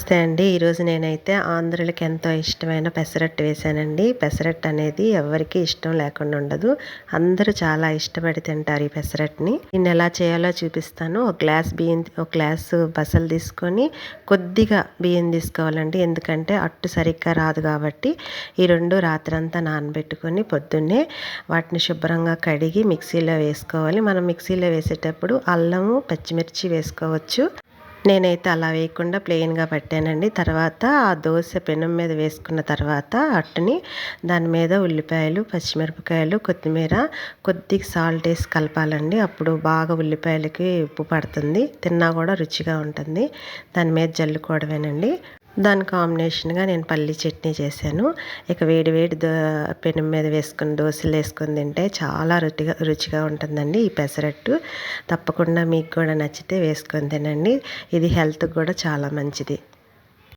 నమస్తే అండి. ఈరోజు నేనైతే ఆంధ్రులకి ఎంతో ఇష్టమైన పెసరట్టు వేశానండి. పెసరట్టు అనేది ఎవరికీ ఇష్టం లేకుండా ఉండదు. అందరూ చాలా ఇష్టపడి తింటారు ఈ పెసరట్టుని. దీన్ని ఎలా చేయాలో చూపిస్తాను. ఒక గ్లాసు బసలు తీసుకొని కొద్దిగా బియ్యం తీసుకోవాలండి. ఎందుకంటే అట్టు సరిగ్గా రాదు కాబట్టి ఈ రెండు రాత్రంతా నానబెట్టుకొని పొద్దున్నే వాటిని శుభ్రంగా కడిగి మిక్సీలో వేసుకోవాలి. మనం మిక్సీలో వేసేటప్పుడు అల్లము, పచ్చిమిర్చి వేసుకోవచ్చు. నేనైతే అలా వేయకుండా ప్లెయిన్గా పట్టానండి. తర్వాత ఆ దోశ పెనం మీద వేసుకున్న తర్వాత అట్టుని దాని మీద ఉల్లిపాయలు, పచ్చిమిరపకాయలు, కొత్తిమీర, కొద్దిగా సాల్ట్ వేసి కలపాలండి. అప్పుడు బాగా ఉల్లిపాయలకి ఉప్పు పడుతుంది, తిన్నా కూడా రుచిగా ఉంటుంది. దాని మీద జల్లుకోవడమేనండి. దాని కాంబినేషన్గా నేను పల్లీ చట్నీ చేశాను. ఇక వేడి వేడి పెనం మీద వేసుకుని దోశలు వేసుకొని తింటే చాలా రుచిగా ఉంటుందండి ఈ పెసరట్టు. తప్పకుండా మీకు కూడా నచ్చితే వేసుకొని తినండి. ఇది హెల్త్కి కూడా చాలా మంచిది.